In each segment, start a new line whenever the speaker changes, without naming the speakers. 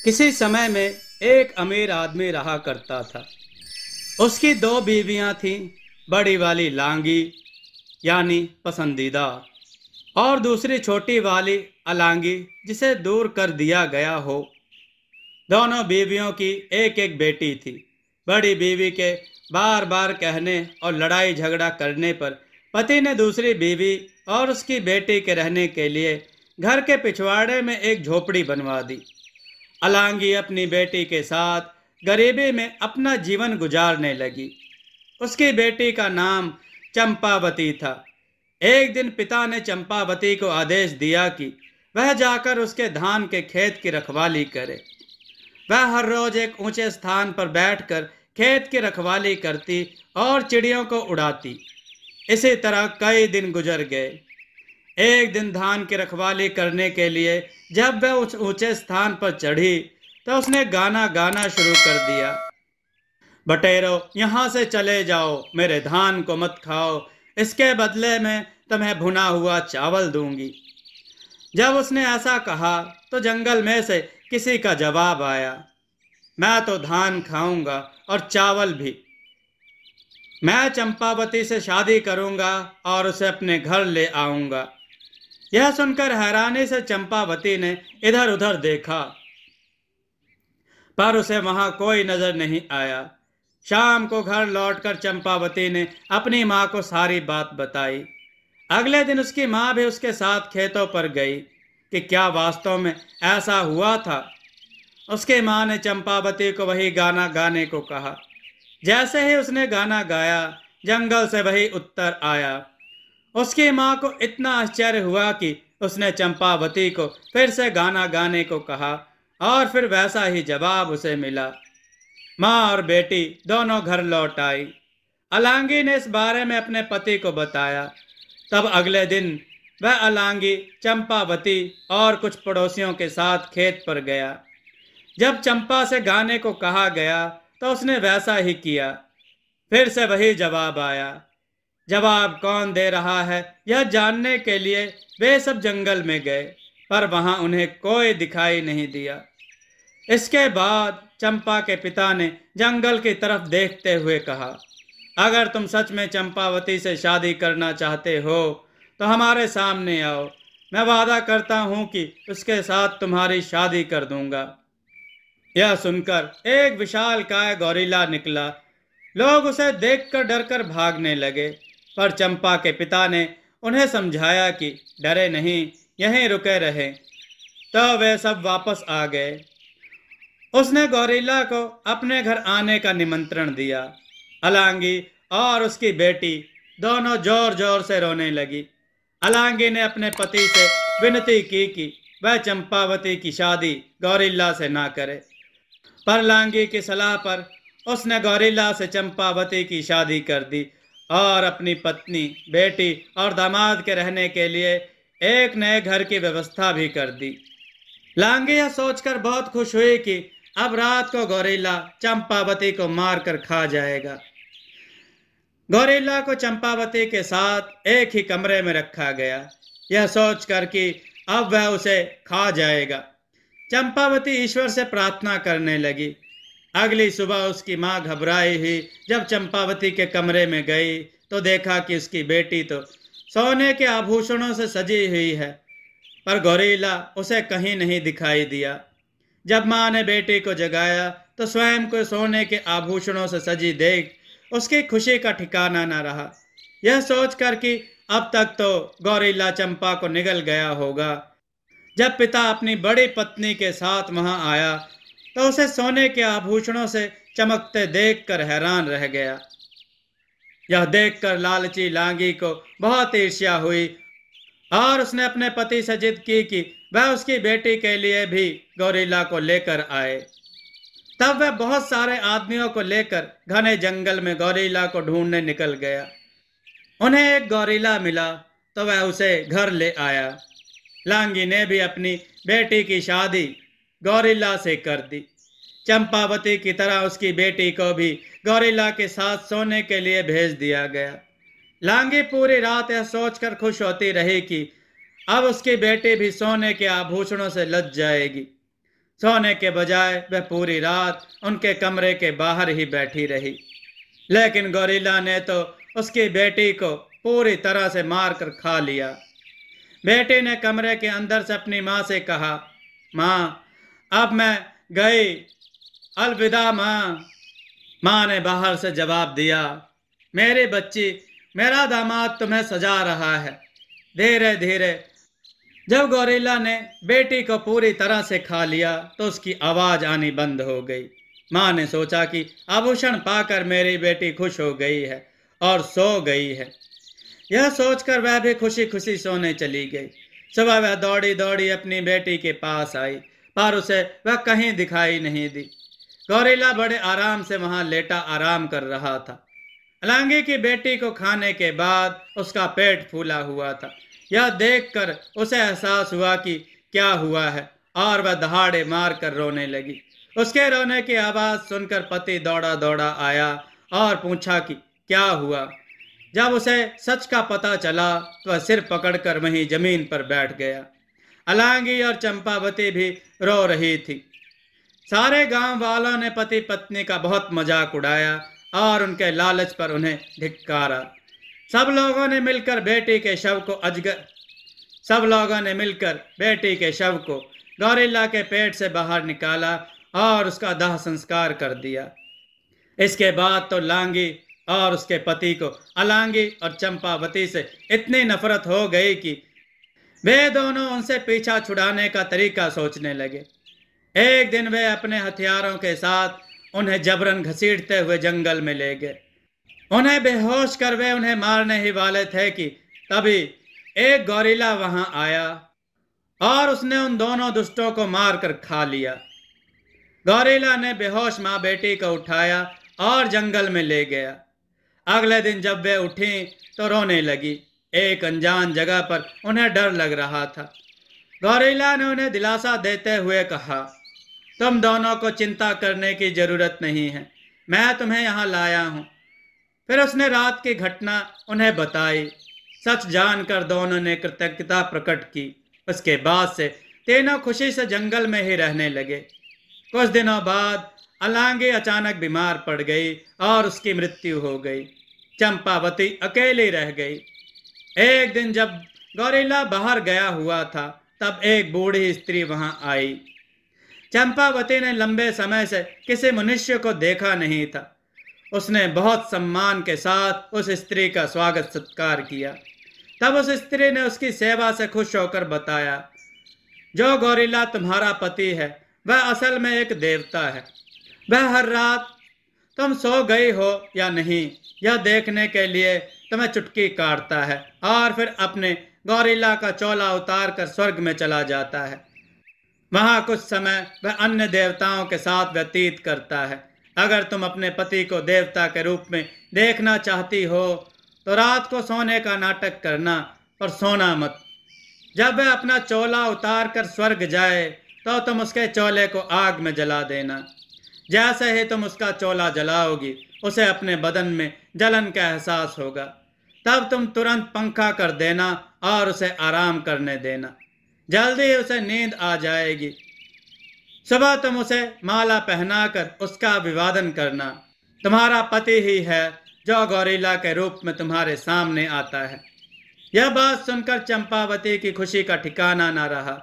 किसी समय में एक अमीर आदमी रहा करता था। उसकी दो बीवियां थीं। बड़ी वाली लांगी यानी पसंदीदा, और दूसरी छोटी वाली अलांगी जिसे दूर कर दिया गया हो। दोनों बीवियों की एक एक बेटी थी। बड़ी बीवी के बार बार कहने और लड़ाई झगड़ा करने पर पति ने दूसरी बीवी और उसकी बेटी के रहने के लिए घर के पिछवाड़े में एक झोपड़ी बनवा दी। अलांगी अपनी बेटी के साथ गरीबी में अपना जीवन गुजारने लगी। उसकी बेटी का नाम चंपावती था। एक दिन पिता ने चंपावती को आदेश दिया कि वह जाकर उसके धान के खेत की रखवाली करे। वह हर रोज एक ऊंचे स्थान पर बैठकर खेत की रखवाली करती और चिड़ियों को उड़ाती। इसी तरह कई दिन गुजर गए। एक दिन धान की रखवाली करने के लिए जब वह उस ऊंचे स्थान पर चढ़ी तो उसने गाना गाना शुरू कर दिया। बटेरो, यहाँ से चले जाओ, मेरे धान को मत खाओ, इसके बदले में तुम्हें भुना हुआ चावल दूंगी। जब उसने ऐसा कहा तो जंगल में से किसी का जवाब आया, मैं तो धान खाऊंगा और चावल भी। मैं चंपावती से शादी करूंगा और उसे अपने घर ले आऊंगा। यह सुनकर हैरानी से चंपावती ने इधर उधर देखा, पर उसे वहां कोई नजर नहीं आया। शाम को घर लौटकर चंपावती ने अपनी माँ को सारी बात बताई। अगले दिन उसकी माँ भी उसके साथ खेतों पर गई कि क्या वास्तव में ऐसा हुआ था। उसकी माँ ने चंपावती को वही गाना गाने को कहा। जैसे ही उसने गाना गाया, जंगल से वही उत्तर आया। उसकी माँ को इतना आश्चर्य हुआ कि उसने चंपावती को फिर से गाना गाने को कहा और फिर वैसा ही जवाब उसे मिला। माँ और बेटी दोनों घर लौट आई। अलांगी ने इस बारे में अपने पति को बताया। तब अगले दिन वह अलांगी चंपावती और कुछ पड़ोसियों के साथ खेत पर गया। जब चंपा से गाने को कहा गया तो उसने वैसा ही किया। फिर से वही जवाब आया। जवाब कौन दे रहा है यह जानने के लिए वे सब जंगल में गए, पर वहां उन्हें कोई दिखाई नहीं दिया। इसके बाद चंपा के पिता ने जंगल की तरफ देखते हुए कहा, अगर तुम सच में चंपावती से शादी करना चाहते हो तो हमारे सामने आओ। मैं वादा करता हूं कि उसके साथ तुम्हारी शादी कर दूंगा। यह सुनकर एक विशालकाय गौरीला निकला। लोग उसे देखकर डरकर भागने लगे, पर चंपा के पिता ने उन्हें समझाया कि डरे नहीं, यहीं रुके रहे। तो वे सब वापस आ गए। उसने गौरीला को अपने घर आने का निमंत्रण दिया। अलांगी और उसकी बेटी दोनों जोर जोर से रोने लगी। अलांगी ने अपने पति से विनती की कि वह चंपावती की शादी गौरीला से ना करे, पर लांगी की सलाह पर उसने गौरीला से चंपावती की शादी कर दी और अपनी पत्नी, बेटी और दामाद के रहने के लिए एक नए घर की व्यवस्था भी कर दी। लांगी यह सोचकर बहुत खुश हुई कि अब रात को गौरीला चंपावती को मारकर खा जाएगा। गौरीला को चंपावती के साथ एक ही कमरे में रखा गया, यह सोचकर कि अब वह उसे खा जाएगा। चंपावती ईश्वर से प्रार्थना करने लगी। अगली सुबह उसकी माँ घबराई हुई जब चंपावती के कमरे में गई तो देखा कि उसकी बेटी तो सोने के आभूषणों से सजी हुई है, पर गौरीला उसे कहीं नहीं दिखाई दिया। जब माँ ने बेटी को जगाया तो स्वयं को सोने के आभूषणों से सजी देख उसकी खुशी का ठिकाना न रहा। यह सोचकर कि अब तक तो गौरीला चंपा को निगल गया होगा, जब पिता अपनी बड़ी पत्नी के साथ वहां आया तो उसे सोने के आभूषणों से चमकते देखकर हैरान रह गया। यह देखकर लालची लांगी को बहुत ईर्ष्या हुई और उसने अपने पति से जिद की कि वह उसकी बेटी के लिए भी गौरीला को लेकर आए। तब वह बहुत सारे आदमियों को लेकर घने जंगल में गौरीला को ढूंढने निकल गया। उन्हें एक गौरीला मिला तो वह उसे घर ले आया। लांगी ने भी अपनी बेटी की शादी गौरीला से कर दी। चंपावती की तरह उसकी बेटी को भी गौरीला के साथ सोने के लिए भेज दिया गया। लांगी पूरी रात यह सोचकर खुश होती रही कि अब उसकी बेटी भी सोने के आभूषणों से लज जाएगी। सोने के बजाय वह पूरी रात उनके कमरे के बाहर ही बैठी रही। लेकिन गौरीला ने तो उसकी बेटी को पूरी तरह से मार कर खा लिया। बेटी ने कमरे के अंदर से अपनी माँ से कहा, माँ अब मैं गई, अलविदा माँ। माँ ने बाहर से जवाब दिया, मेरी बच्ची, मेरा दामाद तुम्हें सजा रहा है। धीरे धीरे जब गौरीला ने बेटी को पूरी तरह से खा लिया तो उसकी आवाज आनी बंद हो गई। माँ ने सोचा कि आभूषण पाकर मेरी बेटी खुश हो गई है और सो गई है। यह सोचकर वह भी खुशी खुशी सोने चली गई। सुबह वह दौड़ी दौड़ी अपनी बेटी के पास आई, पर उसे वह कहीं दिखाई नहीं दी। गौरीला बड़े आराम से वहां लेटा आराम कर रहा था। अलांगी की बेटी को खाने के बाद उसका पेट फूला हुआ था। यह देखकर उसे एहसास हुआ कि क्या हुआ है और वह दहाड़े मार कर रोने लगी। उसके रोने की आवाज सुनकर पति दौड़ा दौड़ा आया और पूछा कि क्या हुआ। जब उसे सच का पता चला तो वह सिर पकड़कर वहीं जमीन पर बैठ गया। अलांगी और चंपावती भी रो रही थी। सारे गांव वालों ने पति पत्नी का बहुत मजाक उड़ाया और उनके लालच पर उन्हें धिक्कारा। सब लोगों ने मिलकर बेटी के शव को गौरीला के पेट से बाहर निकाला और उसका दाह संस्कार कर दिया। इसके बाद तो लांगी और उसके पति को अलांगी और चंपावती से इतनी नफरत हो गई कि वे दोनों उनसे पीछा छुड़ाने का तरीका सोचने लगे। एक दिन वे अपने हथियारों के साथ उन्हें जबरन घसीटते हुए जंगल में ले गए। उन्हें बेहोश कर वे उन्हें मारने ही वाले थे कि तभी एक गौरीला वहां आया और उसने उन दोनों दुष्टों को मारकर खा लिया। गौरीला ने बेहोश मां बेटी को उठाया और जंगल में ले गया। अगले दिन जब वे उठी तो रोने लगी। एक अनजान जगह पर उन्हें डर लग रहा था। गौरीला ने उन्हें दिलासा देते हुए कहा, तुम दोनों को चिंता करने की जरूरत नहीं है, मैं तुम्हें यहाँ लाया हूँ। फिर उसने रात की घटना उन्हें बताई। सच जानकर दोनों ने कृतज्ञता प्रकट की। उसके बाद से तीनों खुशी से जंगल में ही रहने लगे। कुछ दिनों बाद अलांगी अचानक बीमार पड़ गई और उसकी मृत्यु हो गई। चंपावती अकेली रह गई। एक दिन जब गौरीला बाहर गया हुआ था तब एक बूढ़ी स्त्री वहां आई। चंपावती ने लंबे समय से किसी मनुष्य को देखा नहीं था। उसने बहुत सम्मान के साथ उस स्त्री का स्वागत सत्कार किया। तब उस स्त्री ने उसकी सेवा से खुश होकर बताया, जो गौरीला तुम्हारा पति है वह असल में एक देवता है। वह हर रात तुम सो गई हो या नहीं यह देखने के लिए तुम्हें चुटकी काटता है और फिर अपने गौरीला का चोला उतार कर स्वर्ग में चला जाता है। वहां कुछ समय वह अन्य देवताओं के साथ व्यतीत करता है। अगर तुम अपने पति को देवता के रूप में देखना चाहती हो तो रात को सोने का नाटक करना, पर सोना मत। जब वह अपना चोला उतार कर स्वर्ग जाए तो तुम उसके चोले को आग में जला देना। जैसे ही तुम उसका चोला जलाओगी उसे अपने बदन में जलन का एहसास होगा। तब तुम तुरंत पंखा कर देना और उसे आराम करने देना। जल्दी ही उसे नींद आ जाएगी। सुबह तुम उसे माला पहनाकर उसका अभिवादन करना। तुम्हारा पति ही है जो गौरीला के रूप में तुम्हारे सामने आता है। यह बात सुनकर चंपावती की खुशी का ठिकाना न रहा।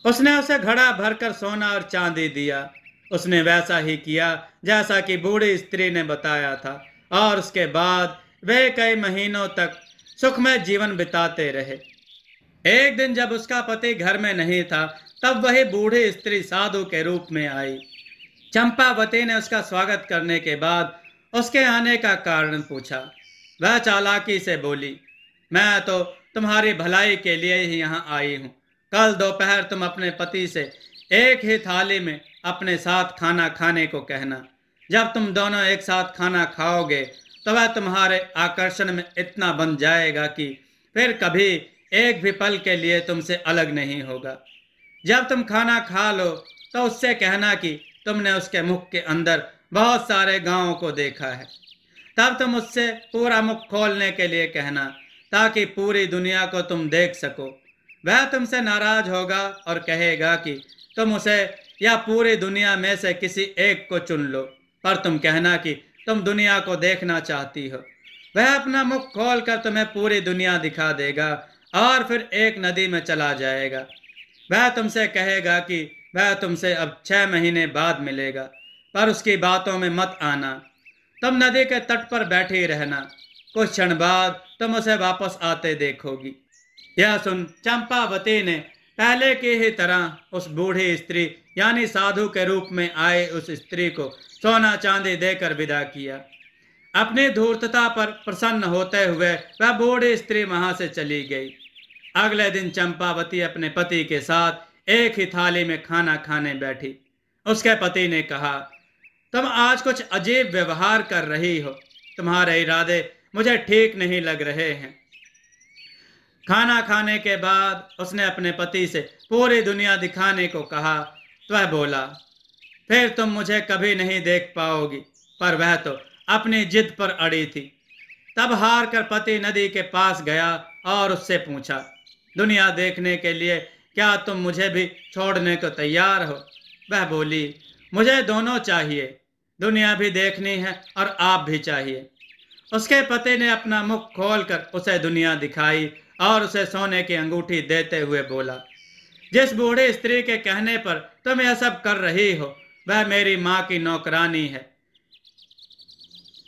उसने उसे घड़ा भरकर सोना और चांदी दिया। उसने वैसा ही किया जैसा कि बूढ़ी स्त्री ने बताया था और उसके बाद वे कई महीनों तक सुखमय जीवन बिताते रहे। एक दिन जब उसका पति घर में नहीं था तब वही बूढ़ी स्त्री साधु के रूप में आई। चंपावती ने उसका स्वागत करने के बाद उसके आने का कारण पूछा। वह चालाकी से बोली, मैं तो तुम्हारी भलाई के लिए ही यहाँ आई हूँ। कल दोपहर तुम अपने पति से एक ही थाली में अपने साथ खाना खाने को कहना। जब तुम दोनों एक साथ खाना खाओगे तो वह तुम्हारे आकर्षण में इतना बन जाएगा कि फिर कभी एक भी पल के लिए तुमसे अलग नहीं होगा। जब तुम खाना खा लो तो उससे कहना कि तुमने उसके मुख के अंदर बहुत सारे गांवों को देखा है। तब तुम उससे पूरा मुख खोलने के लिए कहना ताकि पूरी दुनिया को तुम देख सको। वह तुमसे नाराज होगा और कहेगा कि तुम उसे या पूरी दुनिया में से किसी एक को चुन लो, पर तुम कहना कि तुम दुनिया को देखना चाहती हो। वह अपना मुख खोल कर तुम्हें पूरी दुनिया दिखा देगा और फिर एक नदी में चला जाएगा। वह तुमसे कहेगा कि वह तुमसे अब 6 महीने बाद मिलेगा, पर उसकी बातों में मत आना। तुम नदी के तट पर बैठी रहना, कुछ क्षण बाद तुम उसे वापस आते देखोगी। यह सुन चंपावती ने पहले की ही तरह उस बूढ़ी स्त्री यानी साधु के रूप में आए उस स्त्री को सोना चांदी देकर विदा किया। अपनी धूर्तता पर प्रसन्न होते हुए वह बूढ़ी स्त्री वहां से चली गई। अगले दिन चंपावती अपने पति के साथ एक ही थाली में खाना खाने बैठी। उसके पति ने कहा, तुम आज कुछ अजीब व्यवहार कर रही हो, तुम्हारे इरादे मुझे ठीक नहीं लग रहे हैं। खाना खाने के बाद उसने अपने पति से पूरी दुनिया दिखाने को कहा तो वह बोला, फिर तुम मुझे कभी नहीं देख पाओगी, पर वह तो अपनी जिद पर अड़ी थी। तब हार कर पति नदी के पास गया और उससे पूछा, दुनिया देखने के लिए क्या तुम मुझे भी छोड़ने को तैयार हो? वह बोली, मुझे दोनों चाहिए, दुनिया भी देखनी है और आप भी चाहिए। उसके पति ने अपना मुख खोलकर उसे दुनिया दिखाई और उसे सोने की अंगूठी देते हुए बोला, जिस बूढ़ी स्त्री के कहने पर तुम यह सब कर रही हो वह मेरी माँ की नौकरानी है।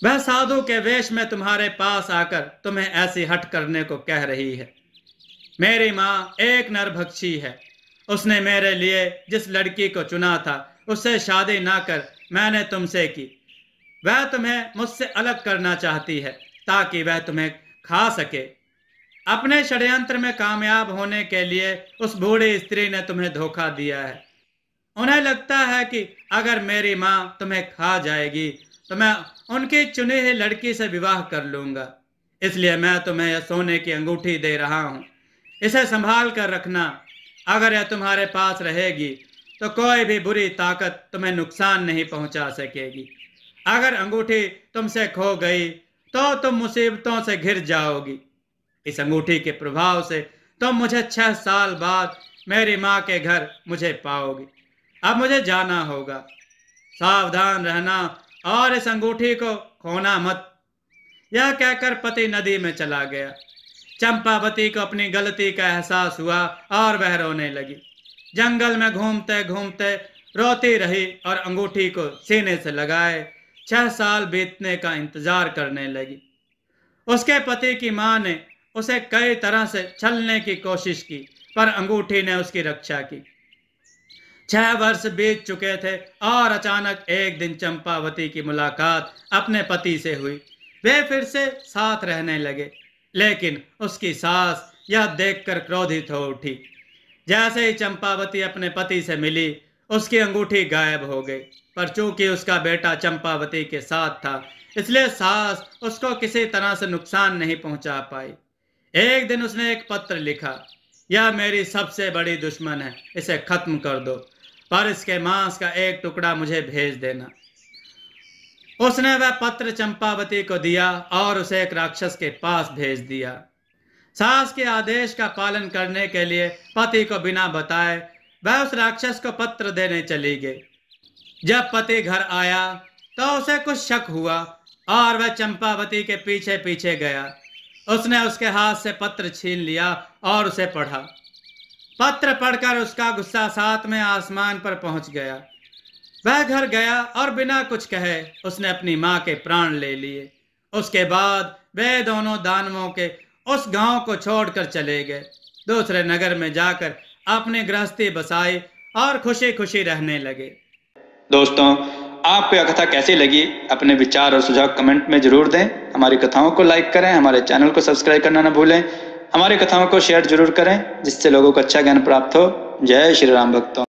वह साधु के वेश में तुम्हारे पास आकर तुम्हें ऐसी हट करने को कह रही है। मेरी माँ एक नरभक्षी है। उसने मेरे लिए जिस लड़की को चुना था उससे शादी ना कर मैंने तुमसे की। वह तुम्हें मुझसे अलग करना चाहती है ताकि वह तुम्हें खा सके। अपने षड्यंत्र में कामयाब होने के लिए उस बूढ़ी स्त्री ने तुम्हें धोखा दिया है। उन्हें लगता है कि अगर मेरी माँ तुम्हें खा जाएगी तो मैं उनकी चुनी हुई लड़की से विवाह कर लूंगा। इसलिए मैं तुम्हें यह सोने की अंगूठी दे रहा हूँ, इसे संभाल कर रखना। अगर यह तुम्हारे पास रहेगी तो कोई भी बुरी ताकत तुम्हें नुकसान नहीं पहुंचा सकेगी। अगर अंगूठी तुमसे खो गई तो तुम मुसीबतों से घिर जाओगी। इस अंगूठी के प्रभाव से तुम मुझे 6 साल बाद मेरी माँ के घर मुझे पाओगी। अब मुझे जाना होगा, सावधान रहना और इस अंगूठी को खोना मत। यह कहकर पति नदी में चला गया। चंपावती को अपनी गलती का एहसास हुआ और वह रोने लगी। जंगल में घूमते घूमते रोती रही और अंगूठी को सीने से लगाए 6 साल बीतने का इंतजार करने लगी। उसके पति की मां ने उसे कई तरह से छलने की कोशिश की, पर अंगूठी ने उसकी रक्षा की। 6 वर्ष बीत चुके थे और अचानक एक दिन चंपावती की मुलाकात अपने पति से हुई। वे फिर से साथ रहने लगे, लेकिन उसकी सास यह देखकर क्रोधित हो उठी। जैसे ही चंपावती अपने पति से मिली, उसकी अंगूठी गायब हो गई। पर चूंकि उसका बेटा चंपावती के साथ था, इसलिए सास उसको किसी तरह से नुकसान नहीं पहुंचा पाई। एक दिन उसने एक पत्र लिखा, यह मेरी सबसे बड़ी दुश्मन है, इसे खत्म कर दो, पर इसके मांस का एक टुकड़ा मुझे भेज देना। उसने वह पत्र चंपावती को दिया और उसे एक राक्षस के पास भेज दिया। सास के आदेश का पालन करने के लिए पति को बिना बताए वह उस राक्षस को पत्र देने चली गई। जब पति घर आया तो उसे कुछ शक हुआ और वह चंपावती के पीछे पीछे गया। उसने उसके हाथ से पत्र छीन लिया और उसे पढ़ा। पत्र पढ़कर उसका गुस्सा 7वें आसमान पर पहुंच गया। वह घर गया और बिना कुछ कहे उसने अपनी मां के प्राण ले लिए। उसके बाद वे दोनों दानवों के उस गांव को छोड़कर चले गए। दूसरे नगर में जाकर अपनी गृहस्थी बसाई और खुशी खुशी रहने लगे।
दोस्तों, आपको यह कथा कैसी लगी? अपने विचार और सुझाव कमेंट में जरूर दें। हमारी कथाओं को लाइक करें, हमारे चैनल को सब्सक्राइब करना न भूलें। हमारी कथाओं को शेयर जरूर करें जिससे लोगों को अच्छा ज्ञान प्राप्त हो। जय श्री राम भक्तों।